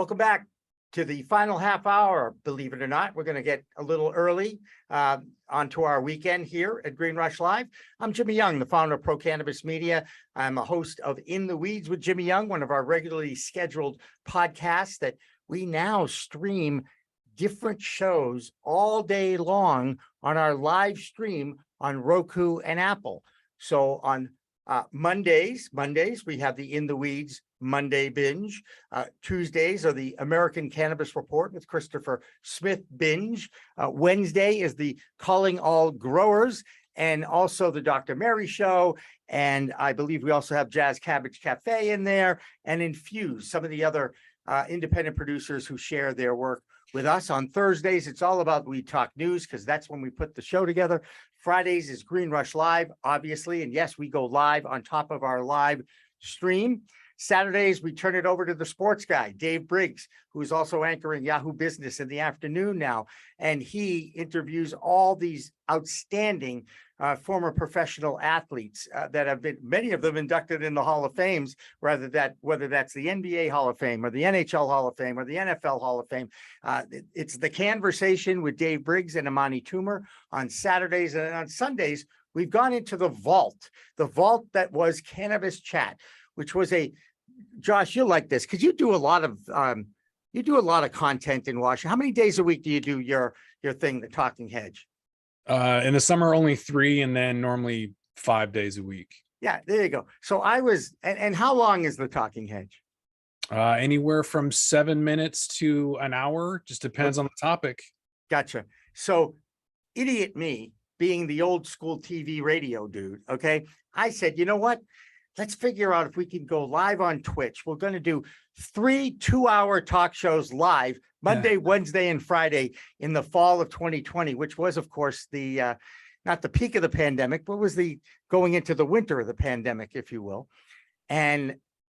Welcome back to the final half hour. Believe it or not, we're going to get a little early onto our weekend here at Green Rush Live. I'm Jimmy Young, the founder of Pro Cannabis Media. I'm a host of In the Weeds with Jimmy Young, one of our regularly scheduled podcasts that we now stream different shows all day long on our live stream on Roku and Apple. So on Mondays, we have the In the Weeds Monday binge. Tuesdays are the American Cannabis Report with Christopher Smith binge. Wednesday is the Calling All Growers and also the Dr. Mary Show. And I believe we also have Jazz Cabbage Cafe in there and Infuse, some of the other independent producers who share their work with us. On Thursdays, it's all about We Talk News because that's when we put the show together. Fridays is Green Rush Live, obviously. And yes, we go live on top of our live stream. Saturdays, we turn it over to the sports guy, Dave Briggs, who is also anchoring Yahoo Business in the afternoon now. And he interviews all these outstanding former professional athletes that have been, many of them inducted in the Hall of Fames, whether that's the NBA Hall of Fame or the NHL Hall of Fame or the NFL Hall of Fame. It's the Conversation with Dave Briggs and Amani Toomer on Saturdays. And on Sundays, we've gone into the vault that was Cannabis Chat, which was Josh, you'll like this because you do a lot of content in Washington. How many days a week do you do your thing, the Talking Hedge? In the summer, only 3, and then normally 5 days a week. Yeah, there you go. So and how long is the Talking Hedge? Anywhere from 7 minutes to an hour, just depends on the topic. Gotcha. So idiot me, being the old school TV radio dude, okay, I said, you know what? Let's figure out if we can go live on Twitch. We're going to do 3 2-hour talk shows live Monday, Wednesday, and Friday in the fall of 2020, which was, of course, the not the peak of the pandemic, but was the going into the winter of the pandemic, if you will. And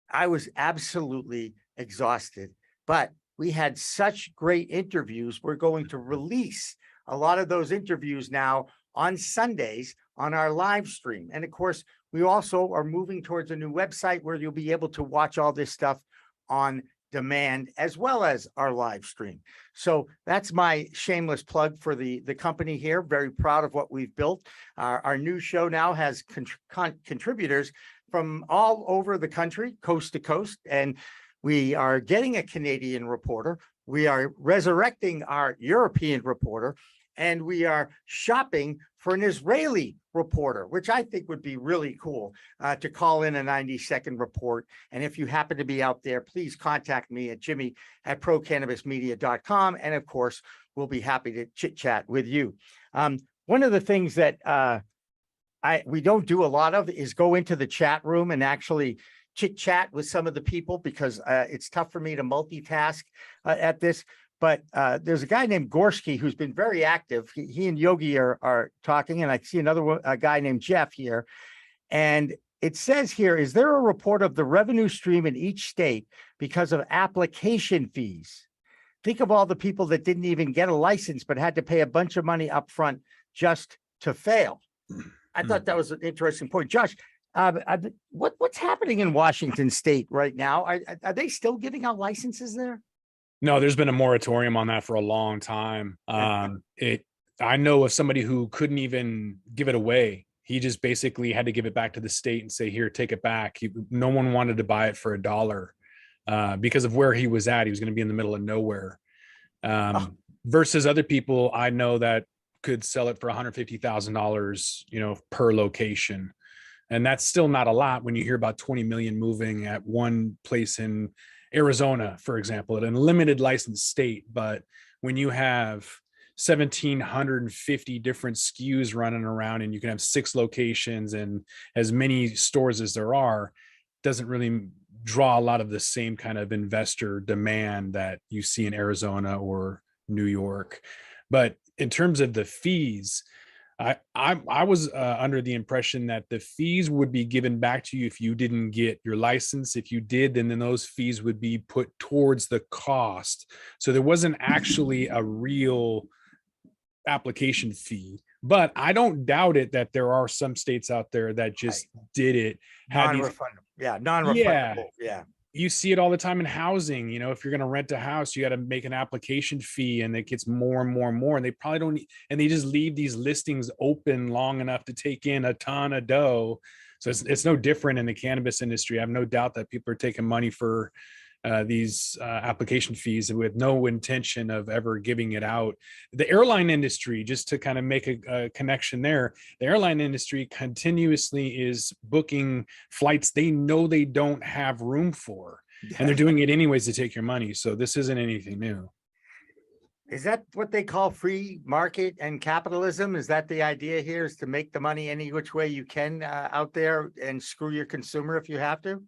I was absolutely exhausted, but we had such great interviews. We're going to release a lot of those interviews now on Sundays on our live stream. And of course, we also are moving towards a new website where you'll be able to watch all this stuff on demand as well as our live stream. So that's my shameless plug for the company here. Very proud of what we've built. Our new show now has contributors from all over the country, coast to coast. And we are getting a Canadian reporter. We are resurrecting our European reporter. And we are shopping for an Israeli reporter, which I think would be really cool to call in a 90-second report. And if you happen to be out there, please contact me at jimmy@procannabismedia.com. And of course, we'll be happy to chit chat with you. One of the things that we don't do a lot of is go into the chat room and actually chit chat with some of the people because it's tough for me to multitask at this. But there's a guy named Gorski who's been very active. He and Yogi are talking, and I see another guy named Jeff here. And it says here, is there a report of the revenue stream in each state because of application fees? Think of all the people that didn't even get a license, but had to pay a bunch of money up front just to fail. I thought that was an interesting point. Josh, what's happening in Washington State right now? Are they still giving out licenses there? No, there's been a moratorium on that for a long time. I know of somebody who couldn't even give it away. He just basically had to give it back to the state and say, here, take it back. No one wanted to buy it for $1 because of where he was at. He was going to be in the middle of nowhere. Versus other people I know that could sell it for $150,000, per location. And that's still not a lot when you hear about 20 million moving at one place in Arizona, for example, an unlimited license state. But when you have 1,750 different SKUs running around and you can have 6 locations and as many stores as there are, doesn't really draw a lot of the same kind of investor demand that you see in Arizona or New York. But in terms of the fees, I was under the impression that the fees would be given back to you if you didn't get your license. If you did, then those fees would be put towards the cost. So there wasn't actually a real application fee. But I don't doubt it that there are some states out there that just did it. Non-refundable. Yeah, non-refundable. Yeah. you see it all the time in housing. You know, if you're going to rent a house, you got to make an application fee, and it gets more and more and more. And they probably don't, and they just leave these listings open long enough to take in a ton of dough. So it's no different in the cannabis industry. I have no doubt that people are taking money for these application fees with no intention of ever giving it out. The airline industry, just to kind of make a connection there, the airline industry continuously is booking flights they know they don't have room for, and they're doing it anyways to take your money. So this isn't anything new. Is that what they call free market and capitalism? Is that the idea here, is to make the money any which way you can out there and screw your consumer if you have to?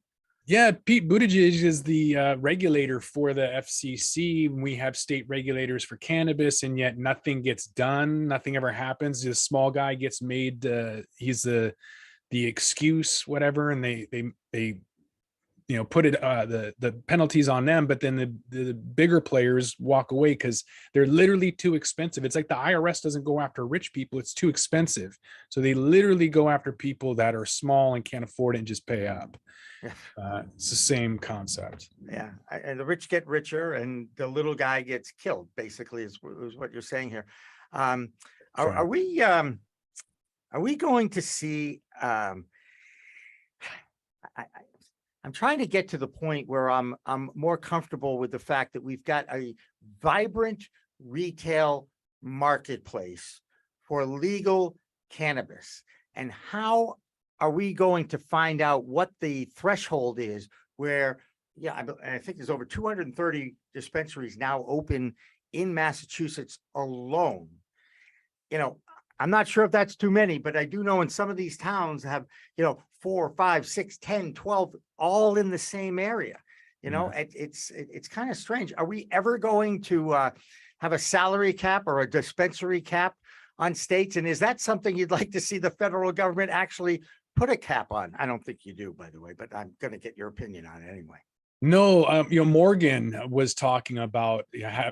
Yeah, Pete Buttigieg is the regulator for the FCC. We have state regulators for cannabis, and yet nothing gets done. Nothing ever happens. This small guy gets made. He's the excuse, whatever, and they put it the penalties on them, but then the bigger players walk away because they're literally too expensive. It's like the IRS doesn't go after rich people; it's too expensive, so they literally go after people that are small and can't afford it and just pay up. It's the same concept. Yeah, and the rich get richer, and the little guy gets killed. Basically, is what you're saying here. Are we going to see? I'm trying to get to the point where I'm more comfortable with the fact that we've got a vibrant retail marketplace for legal cannabis. And how are we going to find out what the threshold is where, I think there's over 230 dispensaries now open in Massachusetts alone. I'm not sure if that's too many, but I do know in some of these towns have, 4, 5, 6, 10, 12, all in the same area. It's kind of strange. Are we ever going to have a salary cap or a dispensary cap on states? And is that something you'd like to see the federal government actually put a cap on? I don't think you do, by the way, but I'm going to get your opinion on it anyway. No, Morgan was talking about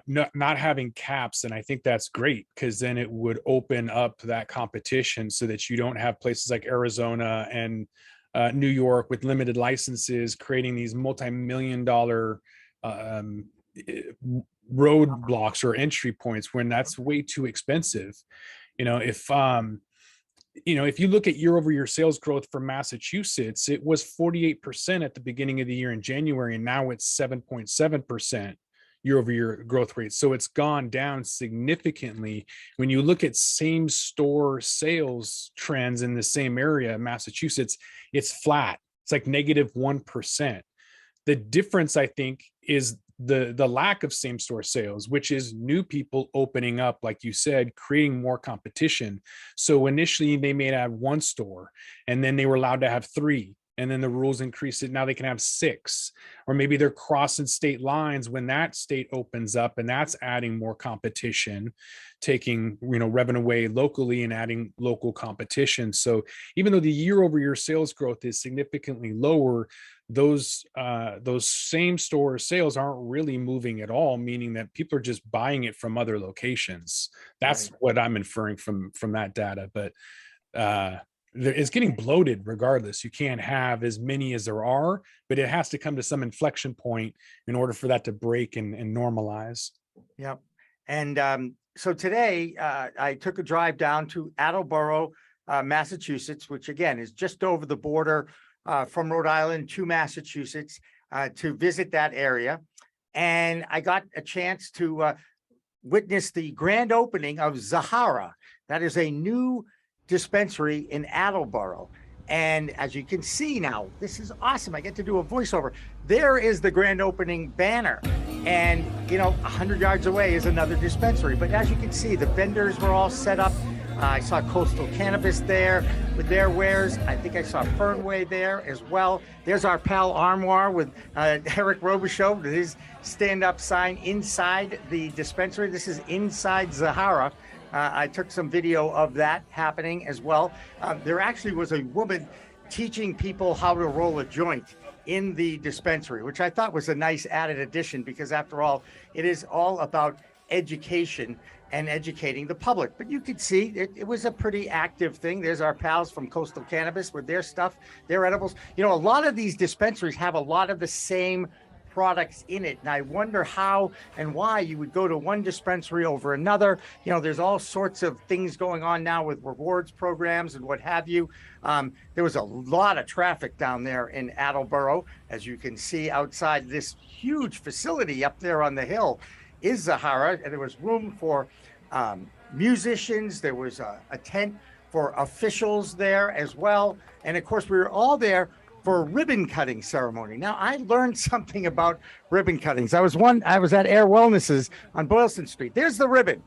not having caps, and I think that's great because then it would open up that competition so that you don't have places like Arizona and New York with limited licenses creating these multi-million-dollar roadblocks or entry points when that's way too expensive. If you look at year over year sales growth for Massachusetts, it was 48% at the beginning of the year in January, and now it's 7.7% year over year growth rate. So it's gone down significantly. When you look at same store sales trends in the same area, Massachusetts, it's flat. It's like -1%. The difference, I think, is the lack of same store sales, which is new people opening up, like you said, creating more competition. So initially they may have one store, and then they were allowed to have 3, and then the rules increased it. Now they can have 6, or maybe they're crossing state lines when that state opens up, and that's adding more competition, taking revenue away locally and adding local competition. So even though the year over year sales growth is significantly lower, those same store sales aren't really moving at all, meaning that people are just buying it from other locations. That's right. What I'm inferring from that data. But it's getting bloated regardless. You can't have as many as there are, but it has to come to some inflection point in order for that to break and normalize. Yep. And so today I took a drive down to Attleboro, Massachusetts, which again is just over the border from Rhode Island to Massachusetts, to visit that area. And I got a chance to witness the grand opening of Zahara. That is a new dispensary in Attleboro. And as you can see now, this is awesome. I get to do a voiceover. There is the grand opening banner. And, 100 yards away is another dispensary. But as you can see, the vendors were all set up. I saw Coastal Cannabis there with their wares. I think I saw Fernway there as well. There's our pal Armoire with Eric Robichaud with his stand-up sign inside the dispensary. This is inside Zahara. I took some video of that happening as well. There actually was a woman teaching people how to roll a joint in the dispensary, which I thought was a nice added addition because after all, it is all about education and educating the public. But you could see it was a pretty active thing. There's our pals from Coastal Cannabis with their stuff, their edibles. You know, a lot of these dispensaries have a lot of the same products in it. And I wonder how and why you would go to one dispensary over another. You know, there's all sorts of things going on now with rewards programs and what have you. There was a lot of traffic down there in Attleboro, as you can see outside this huge facility up there on the hill is Zahara, and there was room for musicians. There was a tent for officials there as well. And of course, we were all there for a ribbon cutting ceremony. Now, I learned something about ribbon cuttings. I was at Air Wellnesses on Boylston Street. There's the ribbon.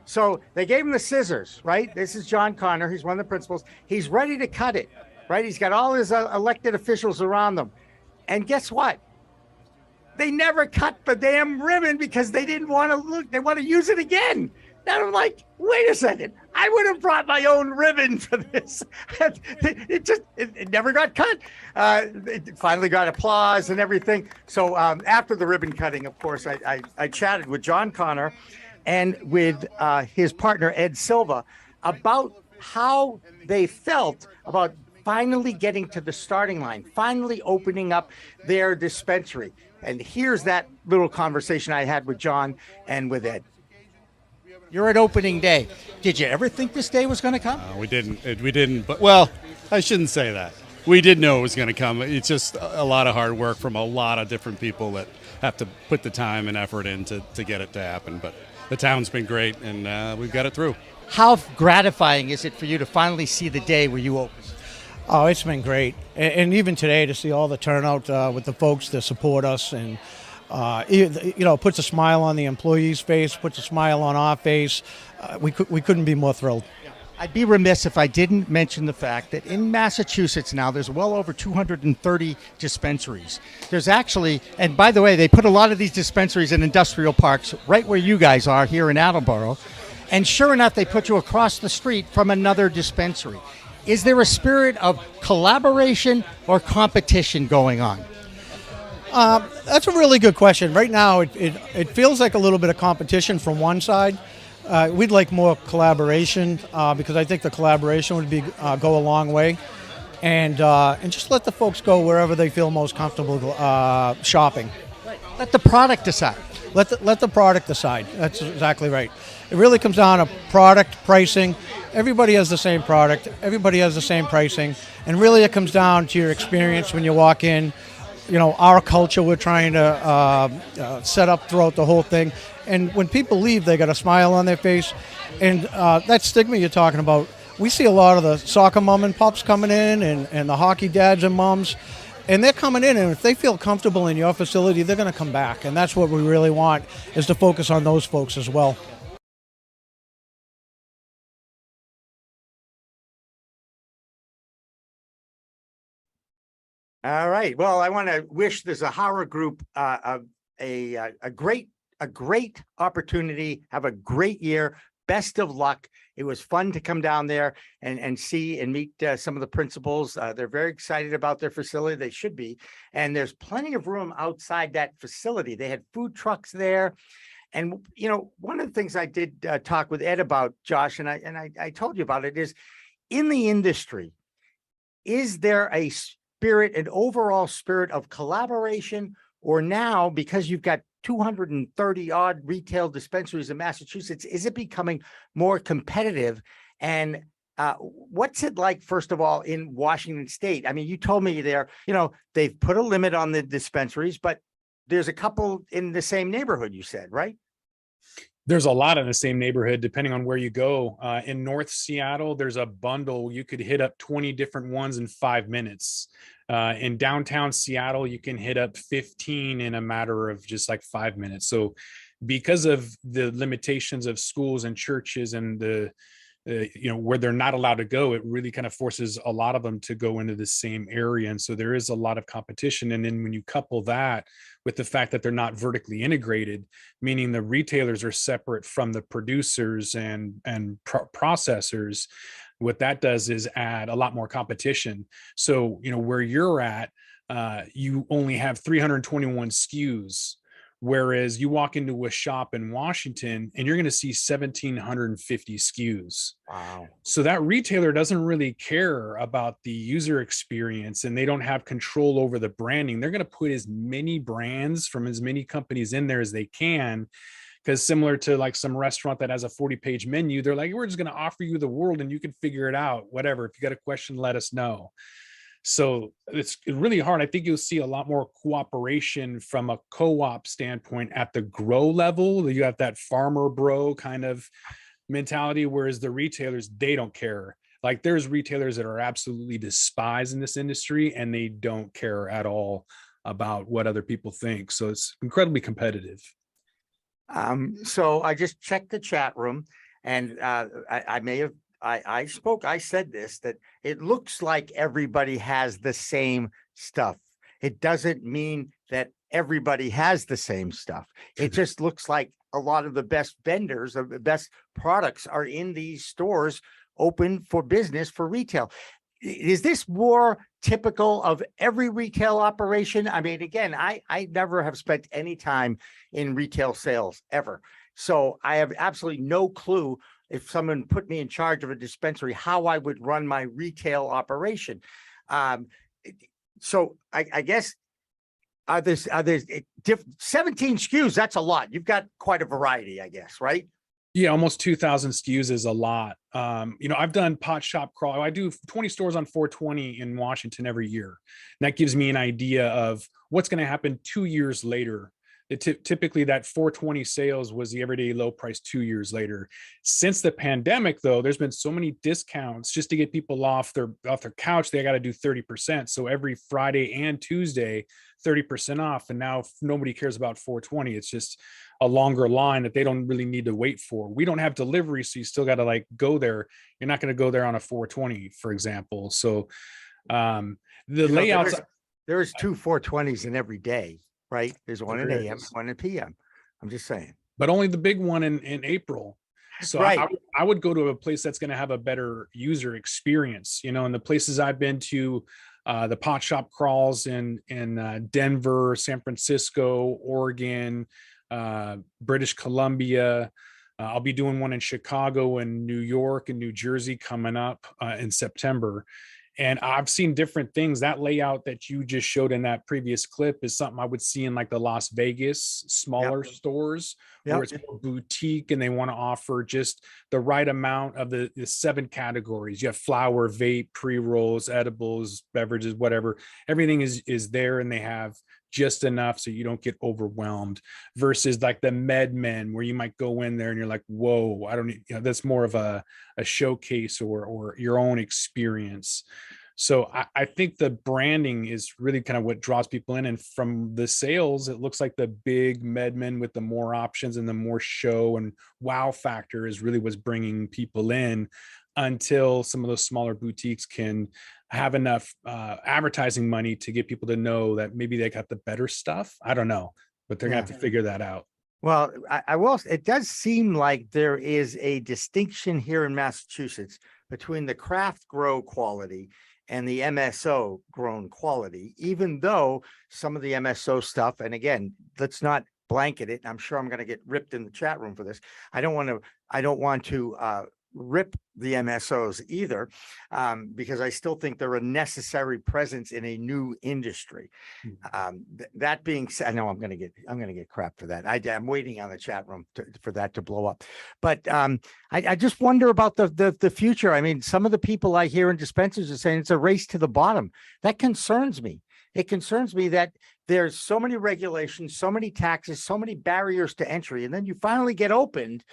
So they gave him the scissors, right? This is John Connor. He's one of the principals. He's ready to cut it, right? He's got all his elected officials around them. And guess what? They never cut the damn ribbon because they didn't want to look. They want to use it again. And I'm like, wait a second. I would have brought my own ribbon for this. It never got cut. It finally got applause and everything. So after the ribbon cutting, of course, I chatted with John Connor and with his partner, Ed Silva, about how they felt about finally getting to the starting line, finally opening up their dispensary. And here's that little conversation I had with John and with Ed. You're at opening day. Did you ever think this day was going to come? We didn't. But, well, I shouldn't say that. We did know it was going to come. It's just a lot of hard work from a lot of different people that have to put the time and effort in to get it to happen. But the town's been great, and we've got it through. How gratifying is it for you to finally see the day where you open? Oh, it's been great. And even today to see all the turnout with the folks that support us and puts a smile on the employee's face, puts a smile on our face. We couldn't be more thrilled. I'd be remiss if I didn't mention the fact that in Massachusetts now there's well over 230 dispensaries. There's actually, and by the way, they put a lot of these dispensaries in industrial parks right where you guys are here in Attleboro. And sure enough, they put you across the street from another dispensary. Is there a spirit of collaboration or competition going on? That's a really good question. Right now, it feels like a little bit of competition from one side. We'd like more collaboration because I think the collaboration would go a long way, and just let the folks go wherever they feel most comfortable shopping. Let the product decide. Let the product decide. That's exactly right. It really comes down to product pricing. Everybody has the same product. Everybody has the same pricing, and really it comes down to your experience when you walk in. You know, our culture we're trying to set up throughout the whole thing. And when people leave, they got a smile on their face. And that stigma you're talking about, we see a lot of the soccer mom and pops coming in and the hockey dads and moms. And they're coming in, and if they feel comfortable in your facility, they're going to come back. And that's what we really want, is to focus on those folks as well. All right. Well, I want to wish the Zahara Group a great opportunity. Have a great year. Best of luck. It was fun to come down there and see and meet some of the principals. They're very excited about their facility. They should be. And there's plenty of room outside that facility. They had food trucks there. And, you know, one of the things I did talk with Ed about, Josh, and I told you about it, is in the industry, is there an overall spirit of collaboration, or now, because you've got 230 odd retail dispensaries in Massachusetts, is it becoming more competitive? And what's it like, first of all, in Washington State? I mean, you told me there, you know, they've put a limit on the dispensaries, but there's a couple in the same neighborhood, you said, right? There's a lot in the same neighborhood, depending on where you go. In North Seattle, there's a bundle. You could hit up 20 different ones in 5 minutes. In downtown Seattle, you can hit up 15 in a matter of just like 5 minutes. So because of the limitations of schools and churches and the where they're not allowed to go, it really kind of forces a lot of them to go into the same area. And so there is a lot of competition. And then when you couple that with the fact that they're not vertically integrated, meaning the retailers are separate from the producers and processors, what that does is add a lot more competition. So, you know, where you're at, you only have 321 SKUs. Whereas you walk into a shop in Washington and you're going to see 1,750 SKUs. Wow. So that retailer doesn't really care about the user experience, and they don't have control over the branding. They're going to put as many brands from as many companies in there as they can, because similar to like some restaurant that has a 40-page menu, they're like, we're just going to offer you the world and you can figure it out, whatever. If you got a question, let us know. So it's really hard. I think you'll see a lot more cooperation from a co-op standpoint at the grow level. You have that farmer bro kind of mentality, whereas the retailers, they don't care. Like there's retailers that are absolutely despised in this industry and they don't care at all about what other people think. So it's incredibly competitive. So I just checked the chat room, and I said this, that it looks like everybody has the same stuff. It doesn't mean that everybody has the same stuff. It just looks like a lot of the best vendors of the best products are in these stores open for business for retail. Is this more typical of every retail operation? I mean, again, I never have spent any time in retail sales ever. So I have absolutely no clue, if someone put me in charge of a dispensary, how I would run my retail operation. So I guess, are there 17 SKUs? That's a lot. You've got quite a variety, I guess, right? Yeah, almost 2,000 SKUs is a lot. I've done pot shop crawl. I do 20 stores on 420 in Washington every year. And that gives me an idea of what's going to happen 2 years later. Typically that 420 sales was the everyday low price 2 years later. Since the pandemic, though, there's been so many discounts just to get people off their couch. They got to do 30%. So every Friday and Tuesday, 30% off. And now nobody cares about 420. It's just a longer line that they don't really need to wait for. We don't have delivery, so you still got to like go there. You're not going to go there on a 420, for example. So the layouts. There's two 420s in every day. Right. There's one in AM, one in PM. I'm just saying. But only the big one in April. So right. I would go to a place that's going to have a better user experience. And the places I've been to, the pot shop crawls in Denver, San Francisco, Oregon, British Columbia. I'll be doing one in Chicago and New York and New Jersey coming up in September. And I've seen different things. That layout that you just showed in that previous clip is something I would see in like the Las Vegas smaller stores where it's more boutique and they want to offer just the right amount of the 7 categories. You have flower, vape, pre-rolls, edibles, beverages, whatever. Everything is there, and they have just enough so you don't get overwhelmed, versus like the MedMen where you might go in there and you're like, whoa, I don't need, that's more of a showcase or your own experience. So I think the branding is really kind of what draws people in. And from the sales, it looks like the big MedMen with the more options and the more show and wow factor is really what's bringing people in, until some of those smaller boutiques can have enough advertising money to get people to know that maybe they got the better stuff. I don't know, but they're gonna have to figure that out. Well, I will. It does seem like there is a distinction here in Massachusetts between the craft grow quality and the MSO grown quality, even though some of the MSO stuff, and again, let's not blanket it. I'm sure I'm going to get ripped in the chat room for this. I don't want to rip the MSOs either, because I still think they're a necessary presence in a new industry. That being said, I know I'm going to get crap for that. I'm waiting on the chat room for that to blow up. But I just wonder about the future. I mean, some of the people I hear in dispensaries are saying it's a race to the bottom. That concerns me. It concerns me that there's so many regulations, so many taxes, so many barriers to entry, and then you finally get opened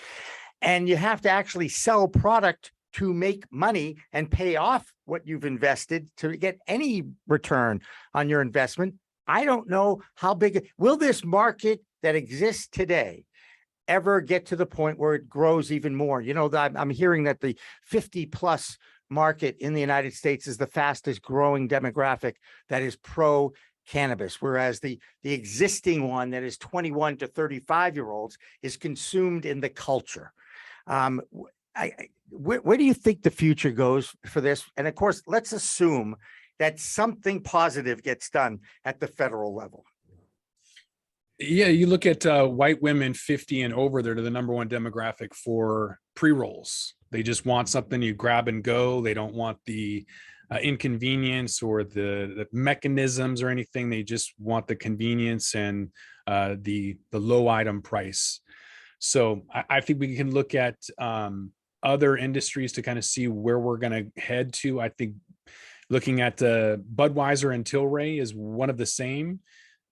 and you have to actually sell product to make money and pay off what you've invested to get any return on your investment. I don't know how big will this market that exists today ever get to the point where it grows even more. I'm hearing that the 50+ market in the United States is the fastest growing demographic that is pro cannabis, whereas the existing one that is 21 to 35-year-olds is consumed in the culture. Where do you think the future goes for this? And of course, let's assume that something positive gets done at the federal level. Yeah, you look at white women 50 and over, they're the number one demographic for pre-rolls. They just want something you grab and go. They don't want the inconvenience or the mechanisms or anything. They just want the convenience and the low item price. So I think we can look at other industries to kind of see where we're going to head to. I think looking at Budweiser and Tilray is one of the same.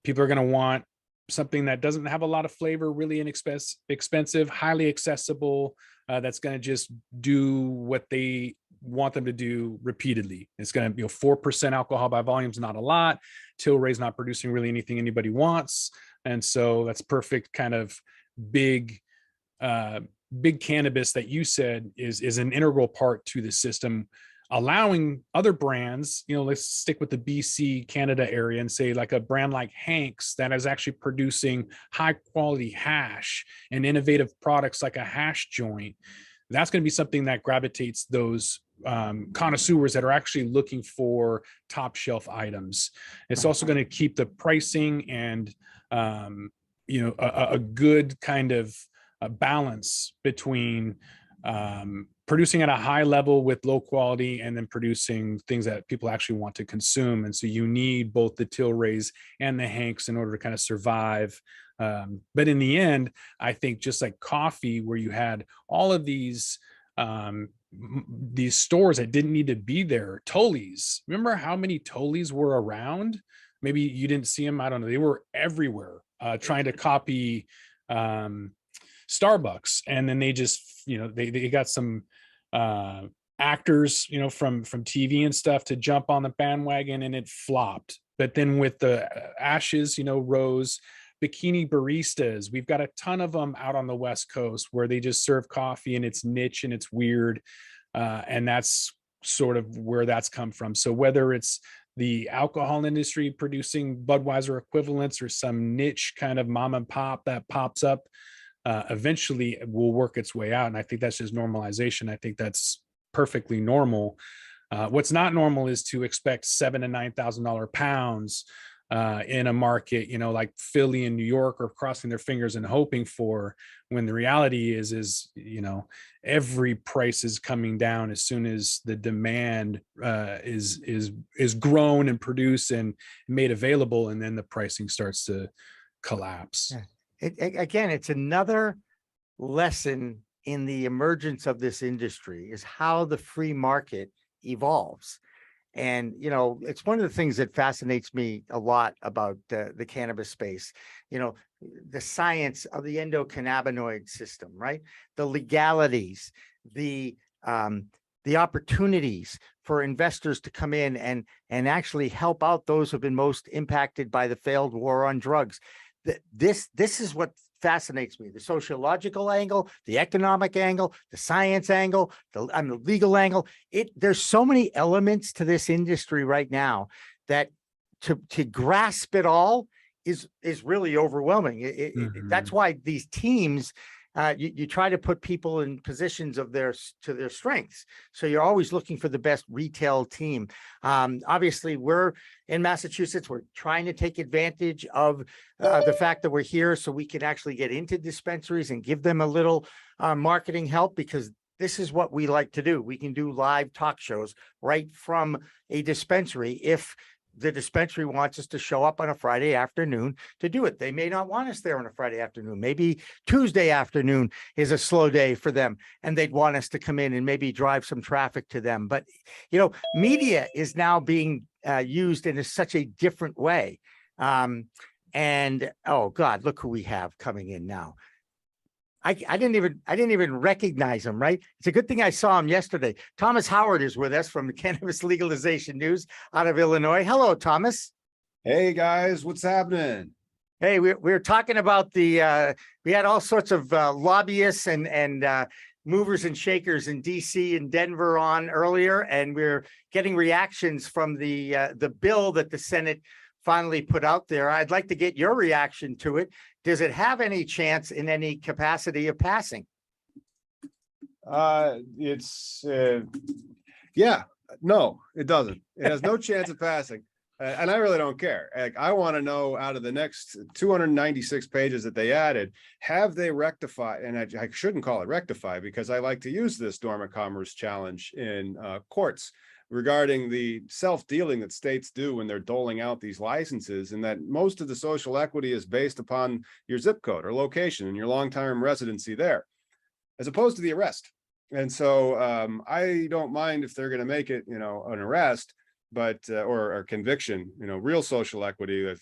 People are going to want something that doesn't have a lot of flavor, really inexpensive, highly accessible, that's going to just do what they want them to do repeatedly. It's going to be 4% alcohol by volume is not a lot. Tilray's not producing really anything anybody wants. And so that's perfect kind of big cannabis that you said is an integral part to the system, allowing other brands, let's stick with the BC Canada area and say like a brand like Hank's that is actually producing high quality hash and innovative products like a hash joint. That's going to be something that gravitates those connoisseurs that are actually looking for top shelf items. It's also going to keep the pricing and a good kind of a balance between producing at a high level with low quality and then producing things that people actually want to consume. And so you need both the Tilrays and the Hanks in order to kind of survive. But in the end, I think just like coffee, where you had all of these stores that didn't need to be there, Tully's. Remember how many Tully's were around? Maybe you didn't see them. I don't know. They were everywhere trying to copy Starbucks. And then they just, they got some actors, from TV and stuff to jump on the bandwagon, and it flopped. But then with the ashes, rose bikini baristas. We've got a ton of them out on the West Coast where they just serve coffee and it's niche and it's weird. And that's sort of where that's come from. So whether it's the alcohol industry producing Budweiser equivalents or some niche kind of mom and pop that pops up, eventually it will work its way out. And I think that's just normalization. I think that's perfectly normal. What's not normal is to expect $7,000 to $9,000 pounds in a market, like Philly and New York are crossing their fingers and hoping for, when the reality is, every price is coming down as soon as the demand is grown and produced and made available, and then the pricing starts to collapse. Yeah. Again, it's another lesson in the emergence of this industry is how the free market evolves. And, it's one of the things that fascinates me a lot about the cannabis space, the science of the endocannabinoid system, right? The legalities, the opportunities for investors to come in and actually help out those who've been most impacted by the failed war on drugs. This is what fascinates me: the sociological angle, the economic angle, the science angle, the legal angle. There's so many elements to this industry right now that to grasp it all is really overwhelming. That's why these teams, you try to put people in positions to their strengths. So you're always looking for the best retail team. Obviously, we're in Massachusetts. We're trying to take advantage of the fact that we're here so we can actually get into dispensaries and give them a little marketing help, because this is what we like to do. We can do live talk shows right from a dispensary if the dispensary wants us to show up on a Friday afternoon to do it. They may not want us there on a Friday afternoon. Maybe Tuesday afternoon is a slow day for them, and they'd want us to come in and maybe drive some traffic to them. But, media is now being used in such a different way. And, oh God, look who we have coming in now. I didn't even recognize him, right? It's a good thing I saw him yesterday. Thomas Howard is with us from the Cannabis Legalization News out of Illinois. Hello, Thomas. Hey guys, what's happening? Hey, we're talking about we had all sorts of lobbyists and movers and shakers in DC and Denver on earlier, and we're getting reactions from the bill that the Senate finally put out there. I'd like to get your reaction to it. Does it have any chance in any capacity of passing? Yeah, no, it doesn't. It has no chance of passing. And I really don't care. Like, I want to know, out of the next 296 pages that they added, have they rectified? And I shouldn't call it rectify, because I like to use this dormant commerce challenge in courts regarding the self-dealing that states do when they're doling out these licenses, and that most of the social equity is based upon your zip code or location and your long-term residency there, as opposed to the arrest. And so I don't mind if they're going to make it, an arrest, but or conviction, real social equity,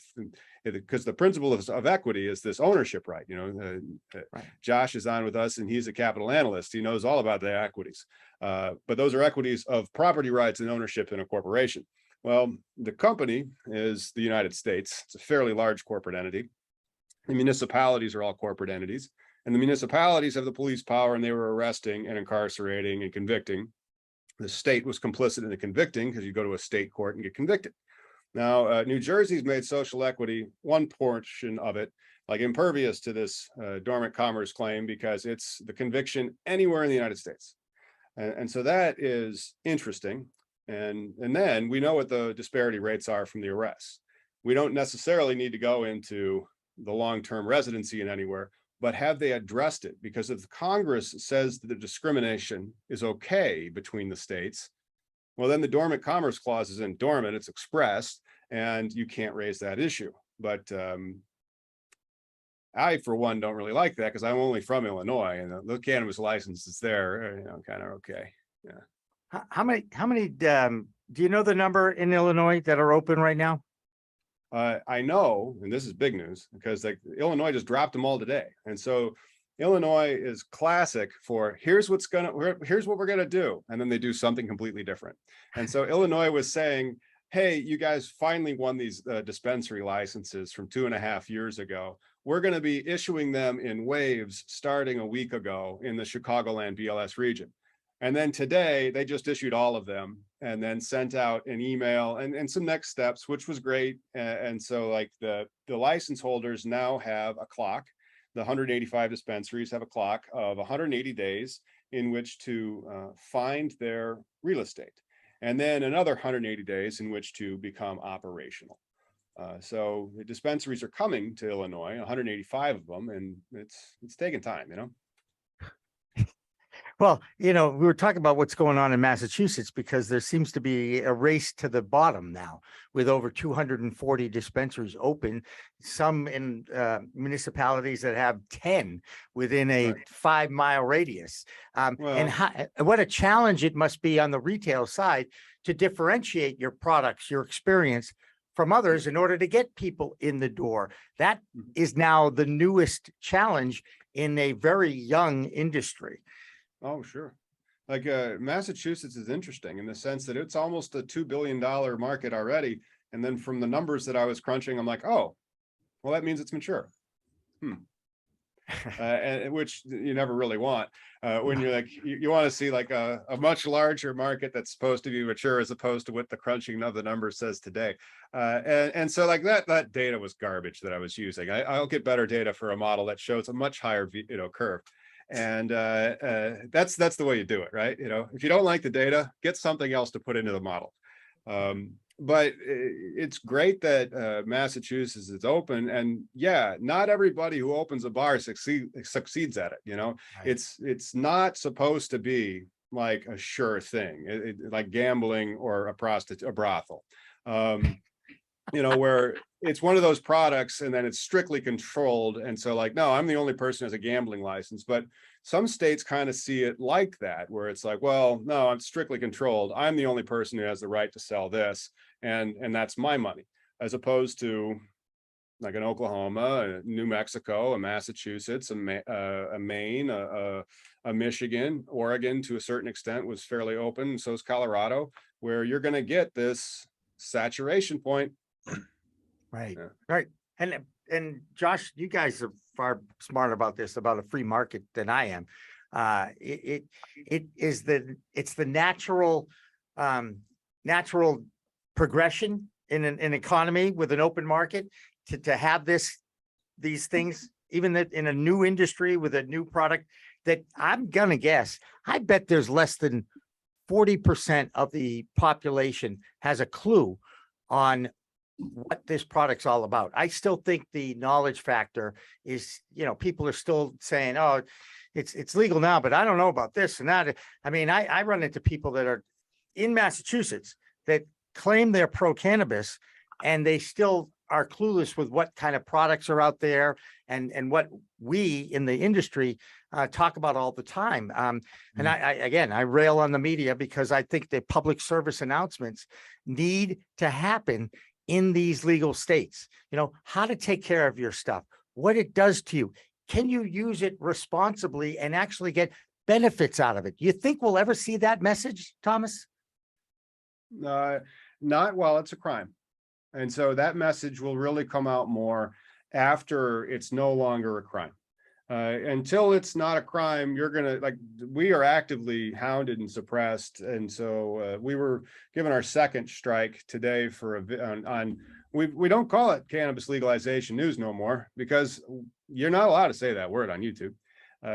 because the principle of equity is this ownership right. Right. Josh is on with us, and he's a capital analyst. He knows all about the equities, but those are equities of property rights and ownership in a corporation. Well, the company is the United States. It's a fairly large corporate entity. The municipalities are all corporate entities, and the municipalities have the police power, and they were arresting and incarcerating and convicting. The state was complicit in the convicting, because you go to a state court and get convicted. Now, New Jersey's made social equity one portion of it, like impervious to this dormant commerce claim, because it's the conviction anywhere in the United States. And so that is interesting. And then we know what the disparity rates are from the arrests. We don't necessarily need to go into the long-term residency in anywhere, but have they addressed it? Because if Congress says that the discrimination is okay between the states, well, then the dormant commerce clause isn't dormant, it's expressed, and you can't raise that issue. But I, for one, don't really like that, because I'm only from Illinois, and the cannabis license is there, kind of okay. Yeah. How many, do you know the number in Illinois that are open right now? I know, and this is big news, because Illinois just dropped them all today. And so Illinois is classic for here's what we're gonna do, and then they do something completely different. And so Illinois was saying, hey, you guys finally won these dispensary licenses from 2.5 years ago. We're going to be issuing them in waves starting a week ago in the Chicagoland BLS region. And then today they just issued all of them, and then sent out an email and some next steps, which was great. And so like the license holders now have a clock. The 185 dispensaries have a clock of 180 days in which to find their real estate, and then another 180 days in which to become operational. So the dispensaries are coming to Illinois, 185 of them, and it's taking time, Well, we were talking about what's going on in Massachusetts, because there seems to be a race to the bottom now, with over 240 dispensaries open, some in municipalities that have 10 within a 5-mile radius. And what a challenge it must be on the retail side to differentiate your products, your experience from others in order to get people in the door. That is now the newest challenge in a very young industry. Oh, sure. Like Massachusetts is interesting in the sense that it's almost a $2 billion market already. And then from the numbers that I was crunching, I'm like, oh, well, that means it's mature. And which you never really want when you're like, you want to see like a much larger market that's supposed to be mature, as opposed to what the crunching of the numbers says today. And so like that data was garbage that I was using. I'll get better data for a model that shows a much higher curve. And that's the way you do it, right? If you don't like the data, get something else to put into the model. But it's great that Massachusetts is open, and yeah, not everybody who opens a bar succeeds at it. Right. It's not supposed to be like a sure thing, like gambling or a brothel. Where it's one of those products and then it's strictly controlled. And so like, no, I'm the only person who has a gambling license, but some states kind of see it like that, where it's like, well, no, I'm strictly controlled. I'm the only person who has the right to sell this. And that's my money, as opposed to like an Oklahoma, a New Mexico, a Massachusetts, a Maine, a Michigan, Oregon to a certain extent was fairly open. So is Colorado, where you're going to get this saturation point. Right. Yeah. Right. And Josh, you guys are far smarter about this, about a free market, than I am. It's the natural progression in an economy with an open market to have these things, even that in a new industry with a new product, that I'm gonna guess, I bet there's less than 40% of the population has a clue on what this product's all about. I still think the knowledge factor is, people are still saying, oh, it's legal now, but I don't know about this and that. I mean, I run into people that are in Massachusetts that claim they're pro cannabis and they still are clueless with what kind of products are out there and what we in the industry talk about all the time. And I rail on the media because I think the public service announcements need to happen in these legal states. How to take care of your stuff, what it does to you. Can you use it responsibly and actually get benefits out of it? You think we'll ever see that message, Thomas? Not while it's a crime. And so that message will really come out more after it's no longer a crime. Until it's not a crime, you're going to, we are actively hounded and suppressed. And so we were given our second strike today for we don't call it cannabis legalization news no more because you're not allowed to say that word on YouTube.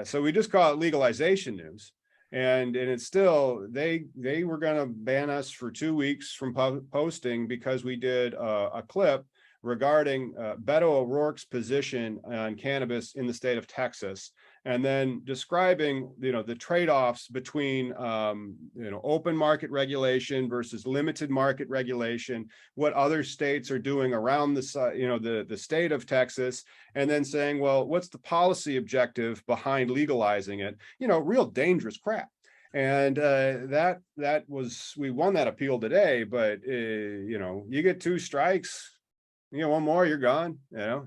So we just call it legalization news. And it's still, they were going to ban us for 2 weeks from posting because we did a clip regarding Beto O'Rourke's position on cannabis in the state of Texas, and then describing, the trade-offs between, open market regulation versus limited market regulation, what other states are doing around the state of Texas, and then saying, well, what's the policy objective behind legalizing it? Real dangerous crap. And we won that appeal today, but you get 2 strikes. One more, you're gone. How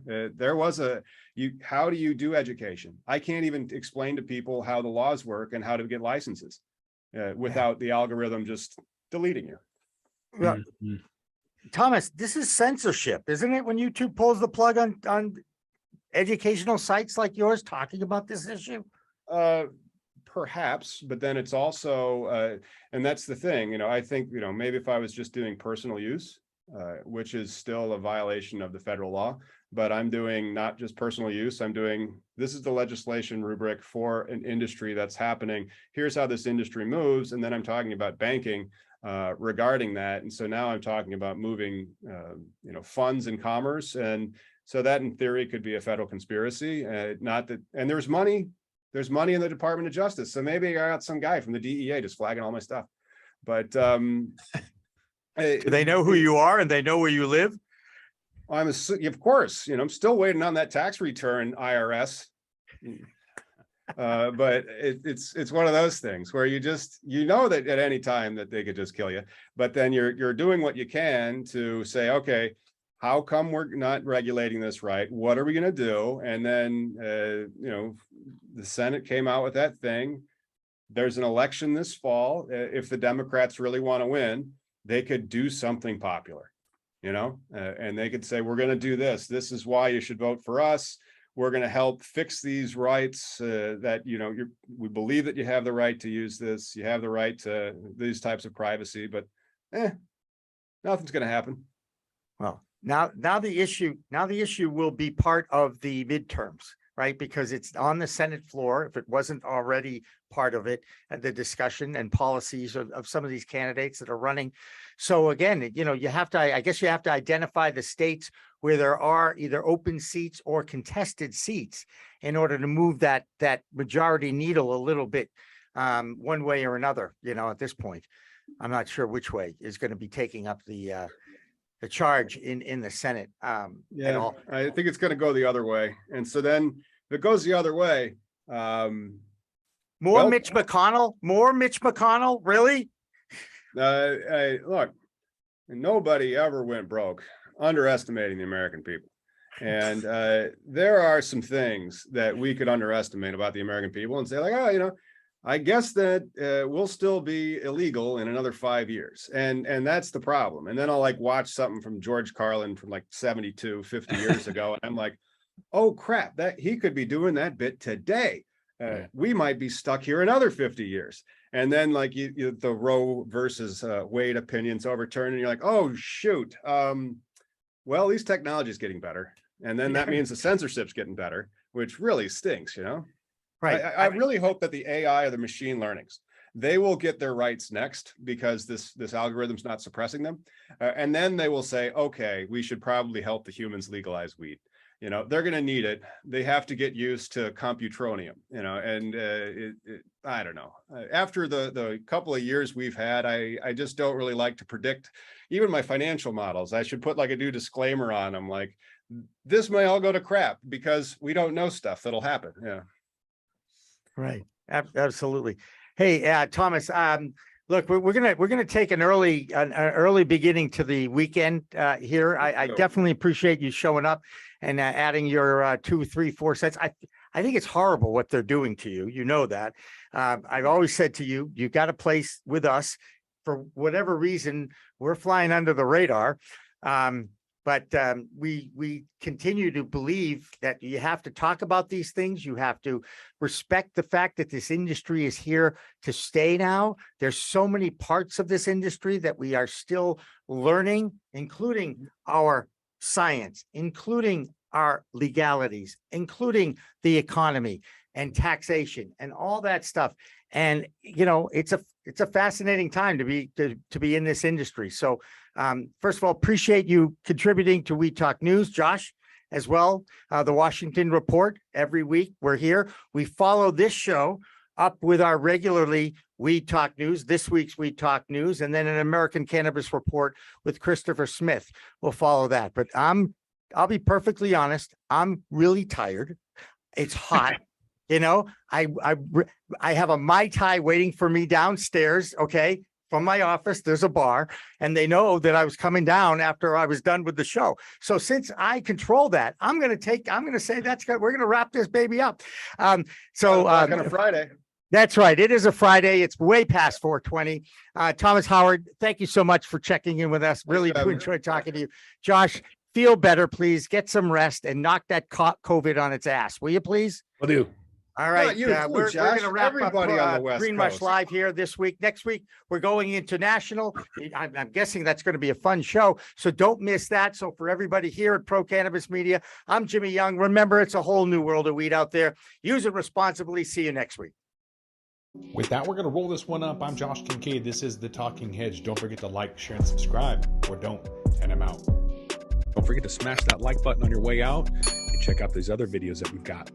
do you do education? I can't even explain to people how the laws work and how to get licenses without the algorithm just deleting you. Well, Thomas, this is censorship, isn't it? When YouTube pulls the plug on educational sites like yours talking about this issue? Perhaps, but then it's also, and that's the thing, I think, maybe if I was just doing personal use, which is still a violation of the federal law, but I'm doing not just personal use, this is the legislation rubric for an industry that's happening. Here's how this industry moves. And then I'm talking about banking regarding that. And so now I'm talking about moving, funds and commerce. And so that in theory could be a federal conspiracy, and there's money in the Department of Justice. So maybe I got some guy from the DEA just flagging all my stuff, but, do they know who you are and they know where you live? Of course, I'm still waiting on that tax return, IRS. But it's one of those things where you that at any time that they could just kill you, but then you're doing what you can to say, okay, how come we're not regulating this right? What are we going to do? And then, the Senate came out with that thing. There's an election this fall. If the Democrats really want to win, they could do something popular, and they could say, we're going to do this. This is why you should vote for us. We're going to help fix these rights that, we believe that you have the right to use this. You have the right to these types of privacy, but nothing's going to happen. Well, now the issue will be part of the midterms, right? Because it's on the Senate floor. If it wasn't already part of it, the discussion and policies of some of these candidates that are running. So again, you have to identify the states where there are either open seats or contested seats in order to move that majority needle a little bit one way or another. At this point, I'm not sure which way is going to be taking up the charge in the Senate. At all. I think it's going to go the other way. And so then if it goes the other way, more Mitch McConnell, really? Look, nobody ever went broke underestimating the American people. And there are some things that we could underestimate about the American people and say I guess that will still be illegal in another 5 years. And that's the problem. And then I'll watch something from George Carlin from 72, 50 years ago. And I'm like, oh crap, that he could be doing that bit today. We might be stuck here another 50 years. And then the Roe versus Wade opinions overturned. And you're like, oh shoot. Well, these technologies getting better. And then that means the censorship's getting better, which really stinks, Right. I really hope that the AI or the machine learnings they will get their rights next because this algorithm's not suppressing them. And then they will say, okay, we should probably help the humans legalize weed. You know, they're going to need it. They have to get used to computronium, you know, and I don't know. After the couple of years we've had, I just don't really like to predict even my financial models. I should put like a new disclaimer on them, like this may all go to crap because we don't know stuff that'll happen. Yeah. Right. Absolutely. Hey, Thomas, look, we're gonna take an early beginning to the weekend here. I definitely appreciate you showing up and adding your 2, 3, 4 cents. I think it's horrible what they're doing to you. You know that. I've always said to you, you got a place with us. For whatever reason, we're flying under the radar. But we continue to believe that you have to talk about these things. You have to respect the fact that this industry is here to stay now. There's so many parts of this industry that we are still learning, including our science, including our legalities, including the economy and taxation and all that stuff. And, you know, it's a fascinating time to be in this industry. So first of all, appreciate you contributing to We Talk News, Josh, as well. The Washington Report, every week we're here. We follow this show up with our regularly We Talk News, this week's We Talk News, and then an American Cannabis Report with Christopher Smith. We'll follow that. But I'll be perfectly honest, I'm really tired. It's hot. You know, I have a Mai Tai waiting for me downstairs, okay, from my office. There's a bar, and they know that I was coming down after I was done with the show. So since I control that, I'm going to say we're going to wrap this baby up. On a Friday. That's right. It is a Friday. It's way past 4:20. Thomas Howard, thank you so much for checking in with us. Really do enjoy talking to you. Josh, feel better, please. Get some rest and knock that COVID on its ass. Will you please? Will do. All right, we're going to wrap everybody up on the West Green Coast. Rush Live here this week. Next week, we're going international. I'm guessing that's going to be a fun show, so don't miss that. So for everybody here at Pro Cannabis Media, I'm Jimmy Young. Remember, it's a whole new world of weed out there. Use it responsibly. See you next week. With that, we're going to roll this one up. I'm Josh Kincaid. This is The Talking Hedge. Don't forget to like, share, and subscribe, or don't, and I'm out. Don't forget to smash that like button on your way out and check out these other videos that we've got.